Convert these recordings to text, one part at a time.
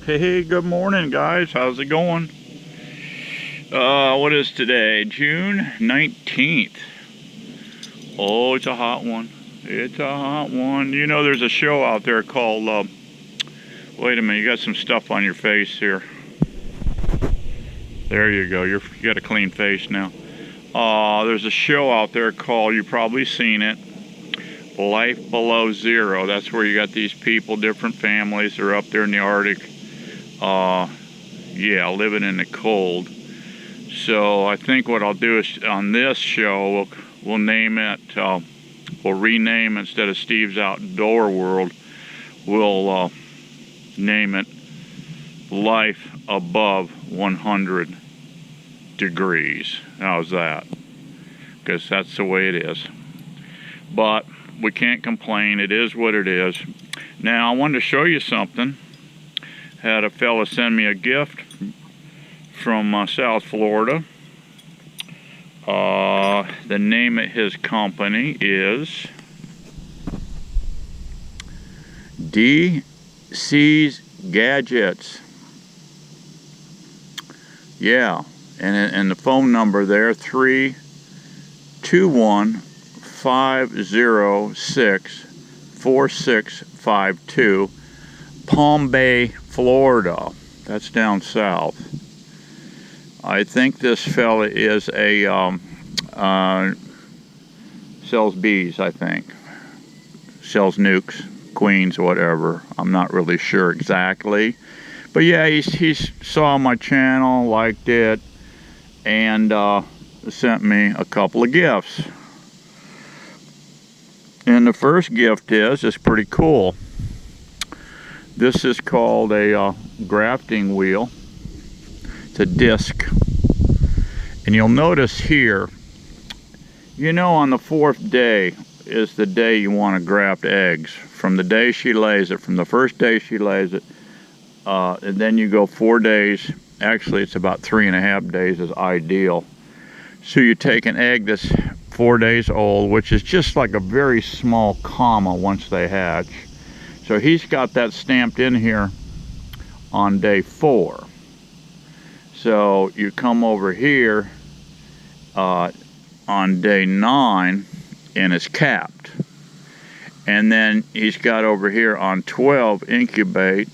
Hey, good morning, guys. How's it going? What is today? June 19th. Oh, it's a hot one. It's a hot one. You know, there's a show out there called, wait a minute, you got some stuff on your face here. There you go. You got a clean face now. There's a show out there called, you've probably seen it, Life Below Zero. That's where you got these people, different families. They're up there in the Arctic. Yeah, living in the cold. So I think what I'll do is on this show, we'll name it, we'll rename, instead of Steve's Outdoor World, we'll name it Life Above 100 Degrees. How's that? Because that's the way it is. But we can't complain. It is what it is. Now, I wanted to show you something. Had a fella send me a gift from South Florida. The name of his company is DC's Gadgets. Yeah, and the phone number there, 321-506-4652, Palm Bay, Florida. That's down south. I think this fella is a sells bees, I think. Sells nukes, queens, whatever. I'm not really sure exactly. But yeah, he saw my channel, liked it, and sent me a couple of gifts. And the first gift is pretty cool. This is called a grafting wheel. It's a disc. And you'll notice here, you know, on the 4th day is the day you want to graft eggs. From the day she lays it, from the first day she lays it, and then you go 4 days. Actually, it's about 3.5 days is ideal. So you take an egg that's 4 days old, which is just like a very small comma once they hatch. So he's got that stamped in here on day 4. So you come over here on day 9 and it's capped. And then he's got over here on 12 incubate,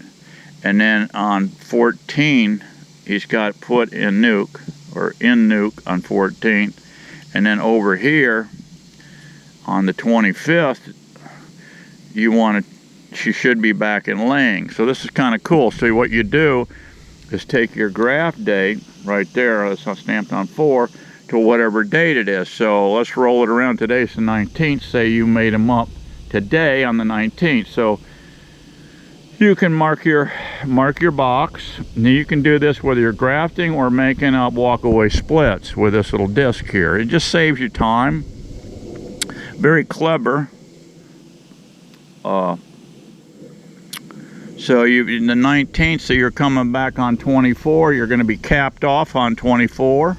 and then on 14 he's got put in nuke, or in nuke on 14. And then over here on the 25th she should be back in laying. So this is kind of cool. So what you do is take your graft date right there, that's stamped on 4, to whatever date it is. So let's roll it around. Today's the 19th. Say you made them up today on the 19th. So you can mark your box. Now you can do this whether you're grafting or making up walk-away splits with this little disc here. It just saves you time. Very clever. So in the 19th, so you're coming back on 24. You're going to be capped off on 24,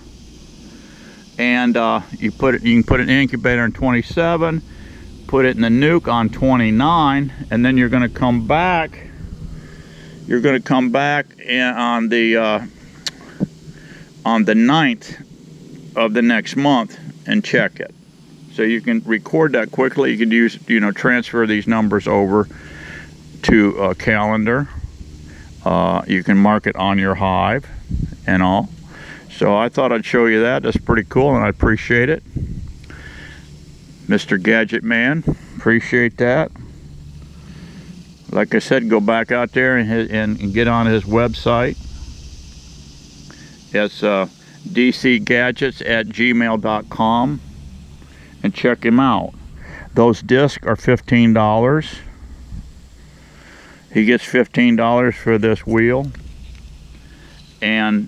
and you can put it in the incubator on 27. Put it in the nuke on 29, and then you're going to come back. You're going to come back on the 9th of the next month and check it. So you can record that quickly. You can use, transfer these numbers over to a calendar. You can mark it on your hive and all. So I thought I'd show you that. That's pretty cool, and I appreciate it. Mr. Gadget Man, appreciate that. Like I said, go back out there and get on his website. It's dcgadgets@gmail.com, and check him out. Those discs are $15. He gets $15 for this wheel, and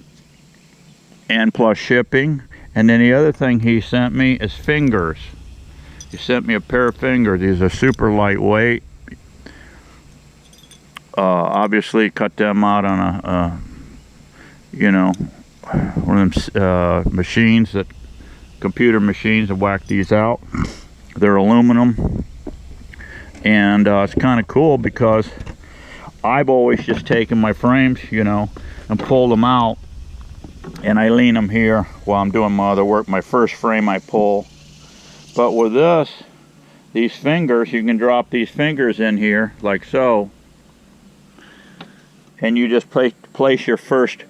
plus shipping. And then the other thing he sent me is fingers. He sent me a pair of fingers. These are super lightweight. Obviously cut them out on a one of them machines, that computer machines, that whack these out. They're aluminum, and it's kind of cool because I've always just taken my frames, you know, and pulled them out, and I lean them here while I'm doing my other work. My first frame I pull. But with this, these fingers, you can drop these fingers in here like so, and you just place your first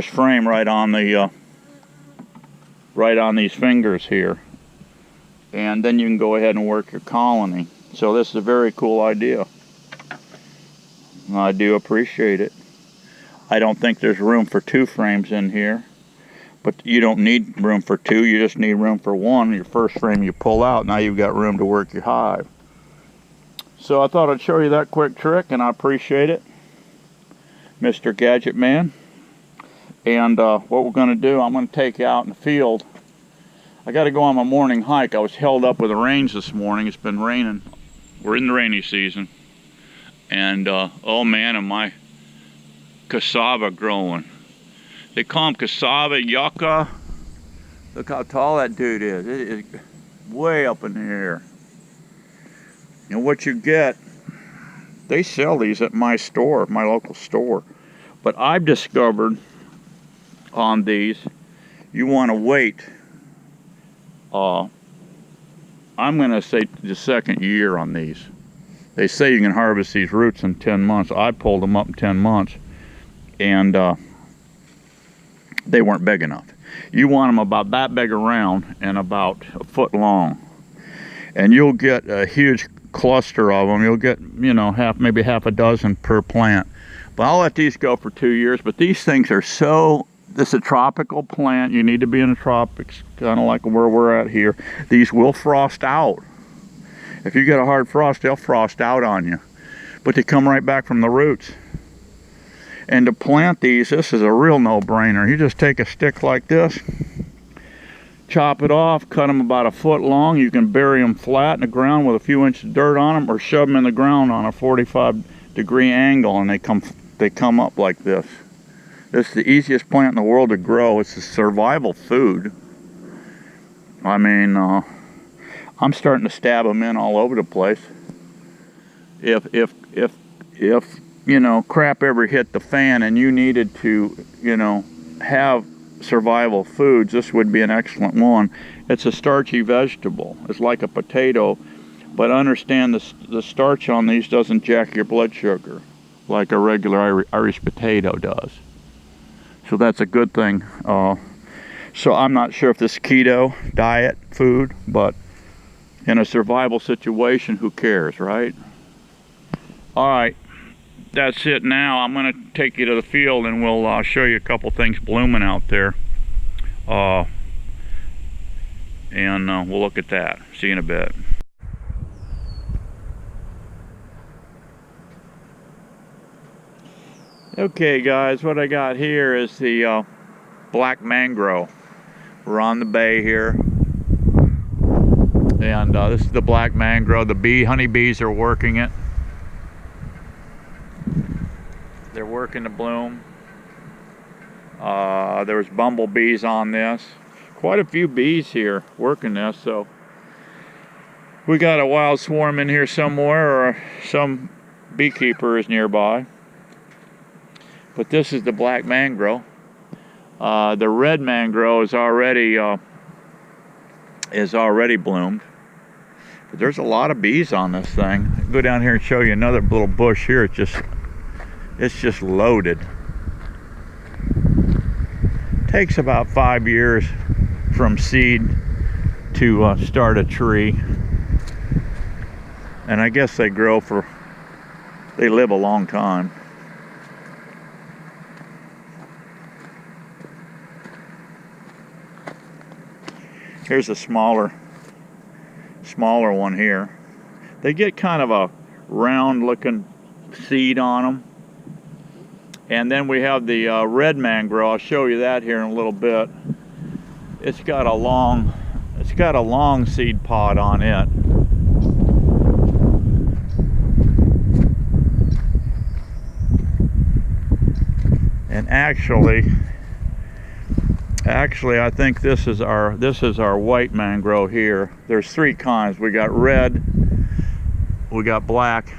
frame right on the right on these fingers here, and then you can go ahead and work your colony. So this is a very cool idea. I do appreciate it. I don't think there's room for 2 frames in here, but you don't need room for 2, you just need room for 1. Your first frame you pull out, now you've got room to work your hive. So I thought I'd show you that quick trick, and I appreciate it, Mr. Gadget Man. And what we're going to do, I'm going to take you out in the field. I got to go on my morning hike. I was held up with the rains this morning. It's been raining. We're in the rainy season. And oh man, am I cassava growing. They call them cassava yucca. Look how tall that dude is. It is way up in the air. And what you get, they sell these at my store, my local store. But I've discovered on these, you want to wait. I'm going to say the second year on these. They say you can harvest these roots in 10 months. I pulled them up in 10 months, and they weren't big enough. You want them about that big around and about a foot long, and you'll get a huge cluster of them. You'll get, you know, maybe half a dozen per plant. But I'll let these go for 2 years. But these things are so, this is a tropical plant. You need to be in the tropics, kind of like where we're at here. These will frost out. If you get a hard frost, they'll frost out on you. But they come right back from the roots. And to plant these, this is a real no-brainer. You just take a stick like this, chop it off, cut them about a foot long. You can bury them flat in the ground with a few inches of dirt on them, or shove them in the ground on a 45-degree angle, and they come up like this. This is the easiest plant in the world to grow. It's a survival food. I mean, I'm starting to stab them in all over the place. If you know, crap ever hit the fan and you needed to, you know, have survival foods, this would be an excellent one. It's a starchy vegetable. It's like a potato, but understand the starch on these doesn't jack your blood sugar like a regular Irish potato does. So that's a good thing. So I'm not sure if this is keto diet food, but in a survival situation, who cares, right? All right, that's it now. I'm going to take you to the field, and we'll show you a couple things blooming out there. And we'll look at that. See you in a bit. Okay guys, what I got here is the black mangrove. We're on the bay here, and this is the black mangrove. The honeybees are working it. They're working the bloom. There's bumblebees on this. Quite a few bees here working this, so we got a wild swarm in here somewhere, or some beekeeper is nearby. But this is the black mangrove. The red mangrove is already bloomed. But there's a lot of bees on this thing. I'll go down here and show you another little bush here. It's just loaded. Takes about 5 years from seed to start a tree. And I guess they live a long time. Here's a smaller one here. They get kind of a round looking seed on them. And then we have the red mangrove. I'll show you that here in a little bit. It's got a long seed pod on it. And actually I think this is our white mangrove here. There's 3 kinds. We got red, we got black,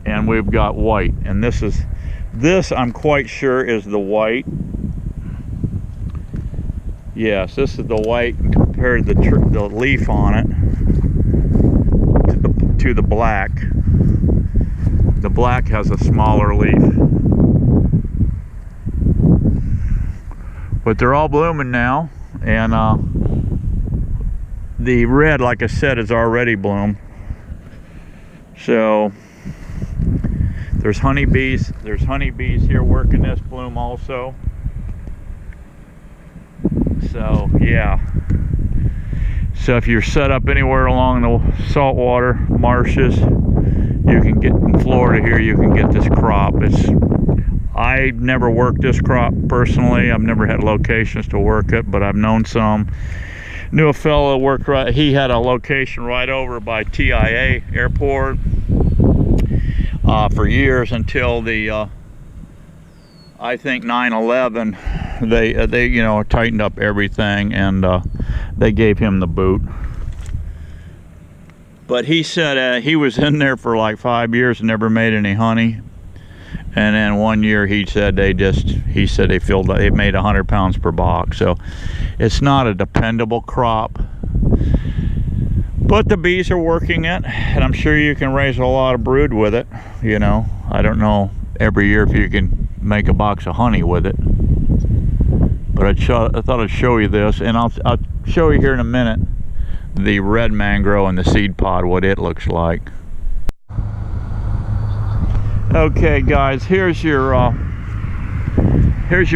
and we've got white. And this I'm quite sure is the white. Yes, this is the white compared to the leaf on it to the black. The black has a smaller leaf. But they're all blooming now, and the red, like I said, is already bloomed. So there's honeybees here working this bloom also. So yeah, so if you're set up anywhere along the saltwater marshes, you can get in Florida here, you can get this crop. I've never worked this crop personally. I've never had locations to work it, but I've known some. Knew a fellow worked right, he had a location right over by TIA airport for years until the I think 9/11. They you know, tightened up everything, and they gave him the boot. But he said he was in there for like 5 years and never made any honey. And then one year he said they made 100 pounds per box. So it's not a dependable crop, but the bees are working it, and I'm sure you can raise a lot of brood with it. You know, I don't know every year if you can make a box of honey with it, but I thought I'd show you this, and I'll show you here in a minute the red mangrove and the seed pod, what it looks like. Okay guys, here's your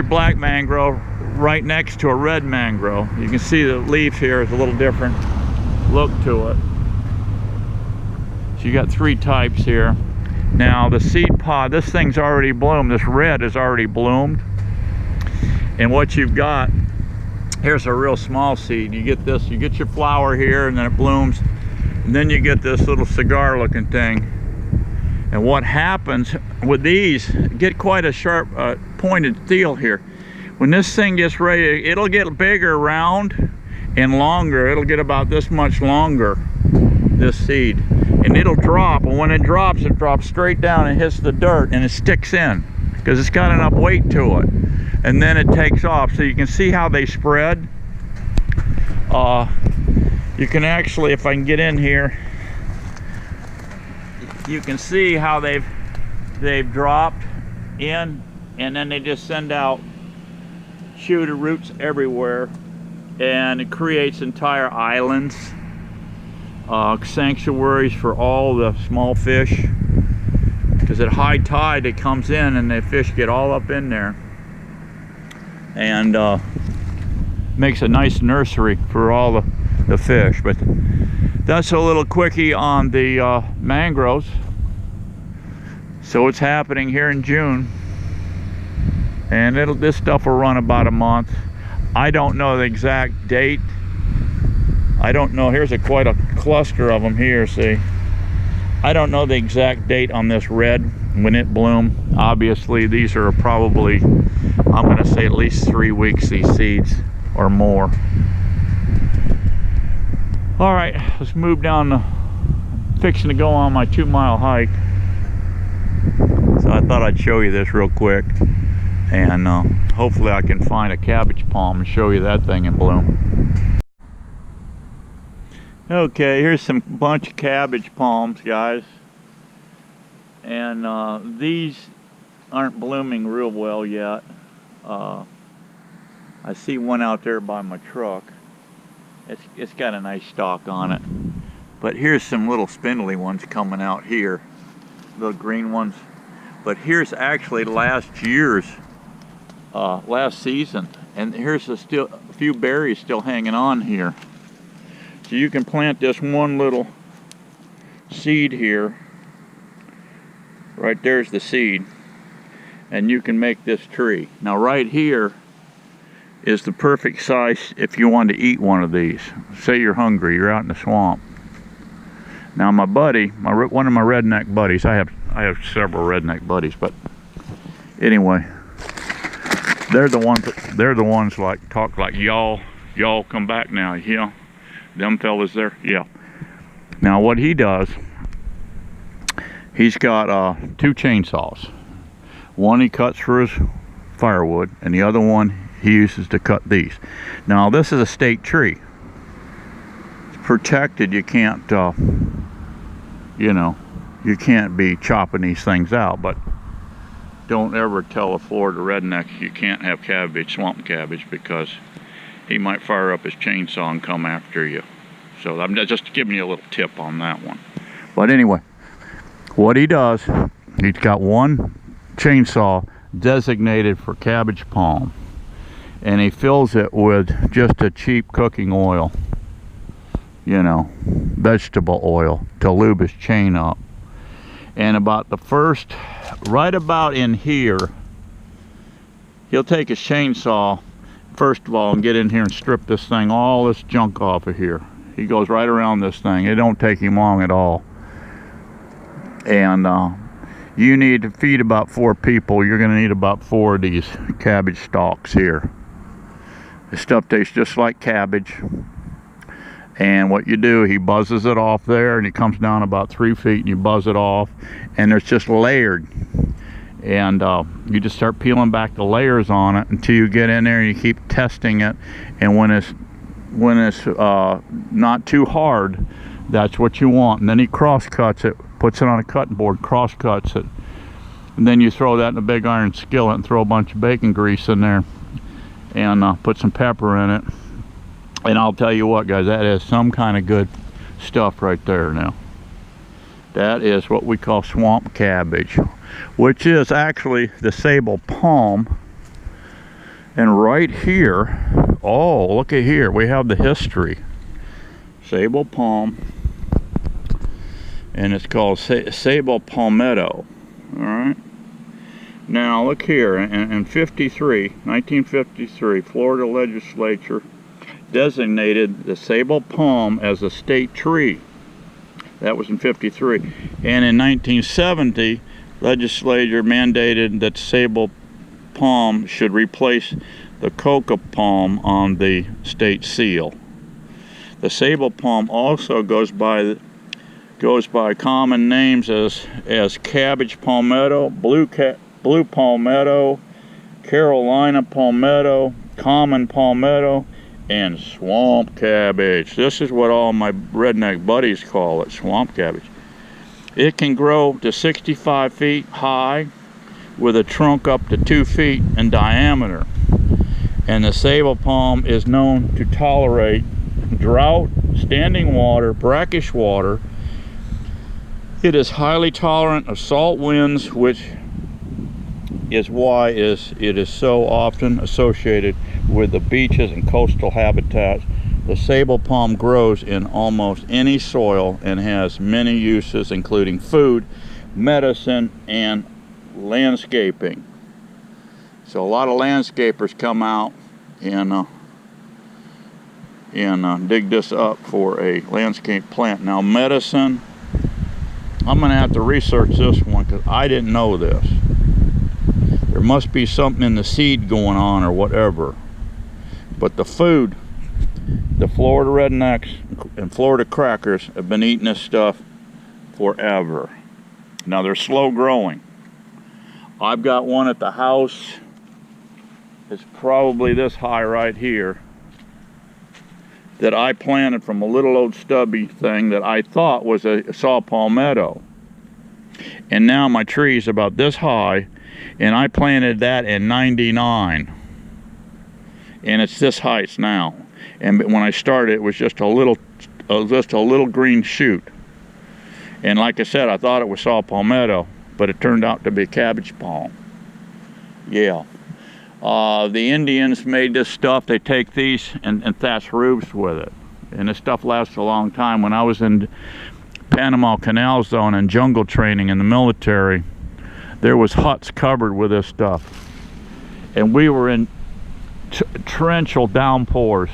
black mangrove right next to a red mangrove. You can see the leaf here is a little different look to it. So you got 3 types here. Now the seed pod, this thing's already bloomed. This red is already bloomed. And what you've got, here's a real small seed. You get this, you get your flower here, and then it blooms. And then you get this little cigar looking thing. And what happens with these, get quite a sharp pointed steel here. When this thing gets ready, it'll get bigger, round, and longer. It'll get about this much longer, this seed. And it'll drop, and when it drops straight down and hits the dirt, and it sticks in, because it's got enough weight to it. And then it takes off. So you can see how they spread. You can actually, if I can get in here, you can see how they've dropped in, and then they just send out shooter roots everywhere, and it creates entire islands, sanctuaries for all the small fish, because at high tide it comes in and the fish get all up in there, and makes a nice nursery for all the fish. But that's a little quickie on the mangroves. So it's happening here in June, and this stuff will run about a month. I don't know the exact date. I don't know. Here's quite a cluster of them here. See, I don't know the exact date on this red when it bloomed. Obviously, these are probably, I'm going to say, at least 3 weeks. These seeds or more. All right, let's move down. Fixing to go on my 2-mile hike. So I thought I'd show you this real quick, and hopefully I can find a cabbage palm and show you that thing in bloom. Okay, here's some bunch of cabbage palms, guys, and these aren't blooming real well yet. I see one out there by my truck. It's got a nice stalk on it, but here's some little spindly ones coming out here, little green ones. But here's actually last season, and here's a few berries still hanging on here. So you can plant this one little seed here. Right there's the seed, and you can make this tree. Now right here is the perfect size if you want to eat one of these. Say you're hungry, you're out in the swamp. Now my buddy, one of my redneck buddies, I have several redneck buddies, but anyway, they're the ones like talk like y'all come back now, yeah, them fellas there, yeah. Now what he does, he's got 2 chainsaws. One he cuts for his firewood, and the other one he uses to cut these. Now this is a state tree. It's protected. You can't, you know, you can't be chopping these things out. But don't ever tell a Florida redneck you can't have cabbage, swamp cabbage, because he might fire up his chainsaw and come after you. So I'm just giving you a little tip on that one. But anyway, what he does, he's got one chainsaw designated for cabbage palm, and he fills it with just a cheap cooking oil, you know, vegetable oil, to lube his chain up. And about the first, right about in here, he'll take his chainsaw first of all and get in here and strip this thing, all this junk off of here. He goes right around this thing. It don't take him long at all. And you need to feed about 4 people. You're going to need about 4 of these cabbage stalks here. This stuff tastes just like cabbage. And what you do, he buzzes it off there, and he comes down about 3 feet, and you buzz it off, and it's just layered. And you just start peeling back the layers on it until you get in there and you keep testing it. And when it's not too hard, that's what you want. And then he cross cuts it, puts it on a cutting board, cross cuts it, and then you throw that in a big iron skillet and throw a bunch of bacon grease in there, and put some pepper in it. And I'll tell you what, guys, that is some kind of good stuff right there. Now that is what we call swamp cabbage, which is actually the Sabal Palm. And right here, oh, look at here, we have the history. Sabal Palm, and it's called Sabal Palmetto. All right. Now look here, in 1953, Florida legislature designated the Sabal Palm as a state tree. That was in 53. And in 1970, legislature mandated that Sabal Palm should replace the coca palm on the state seal. The Sabal Palm also goes by common names as Cabbage Palmetto, Blue Palmetto, Carolina Palmetto, Common Palmetto, and Swamp Cabbage. This is what all my redneck buddies call it, swamp cabbage. It can grow to 65 feet high with a trunk up to 2 feet in diameter. And the Sabal Palm is known to tolerate drought, standing water, brackish water. It is highly tolerant of salt winds, which is why it is so often associated with the beaches and coastal habitats. The Sabal Palm grows in almost any soil and has many uses, including food, medicine, and landscaping. So a lot of landscapers come out and dig this up for a landscape plant. Now medicine, I'm going to have to research this one because I didn't know this. There must be something in the seed going on or whatever. But the food, the Florida rednecks and Florida crackers have been eating this stuff forever. Now they're slow growing. I've got one at the house. It's probably this high right here, that I planted from a little old stubby thing that I thought was a saw palmetto. And now my tree is about this high, and I planted that in '99. And it's this height now. And when I started, it was just a little green shoot. And like I said, I thought it was saw palmetto, but it turned out to be cabbage palm. Yeah. The Indians made this stuff. They take these and thatch roofs with it. And this stuff lasts a long time. When I was in Panama Canal Zone and jungle training in the military, there was huts covered with this stuff. And we were in torrential downpours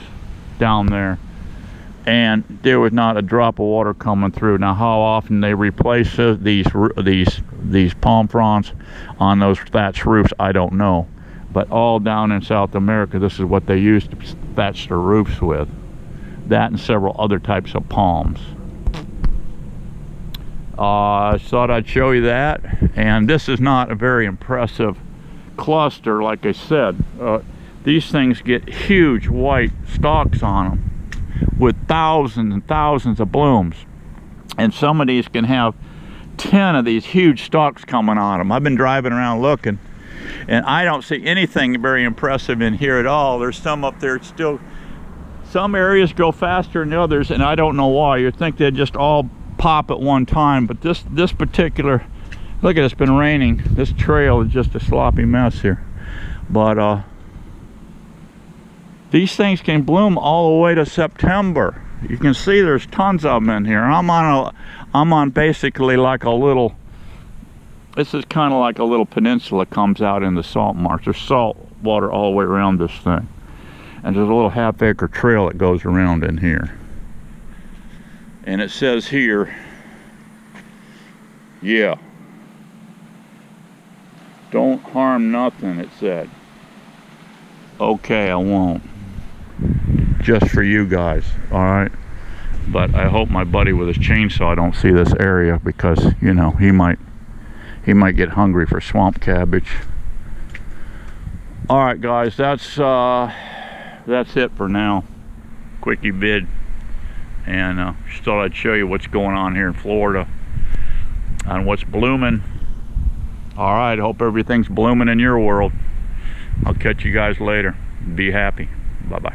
down there. And there was not a drop of water coming through. Now, how often they replace these palm fronds on those thatched roofs, I don't know. But all down in South America, this is what they used to thatch their roofs with. That and several other types of palms. I thought I'd show you that. And this is not a very impressive cluster, like I said. These things get huge white stalks on them with thousands and thousands of blooms. And some of these can have 10 of these huge stalks coming on them. I've been driving around looking, and I don't see anything very impressive in here at all. There's some up there still. Some areas go faster than others, and I don't know why. You'd think they'd just all pop at one time, but this particular, look at it, it's been raining. This trail is just a sloppy mess here. But these things can bloom all the way to September. You can see there's tons of them in here. I'm on basically like a little, this is kind of like a little peninsula comes out in the salt marsh. There's salt water all the way around this thing. And there's a little half-acre trail that goes around in here. And it says here, yeah, don't harm nothing, it said. Okay, I won't. Just for you guys, all right? But I hope my buddy with his chainsaw don't see this area, because, you know, he might get hungry for swamp cabbage. All right, guys, that's it for now. Quickie vid, and just thought I'd show you what's going on here in Florida and what's blooming. All right, hope everything's blooming in your world. I'll catch you guys later. Be happy. Bye-bye.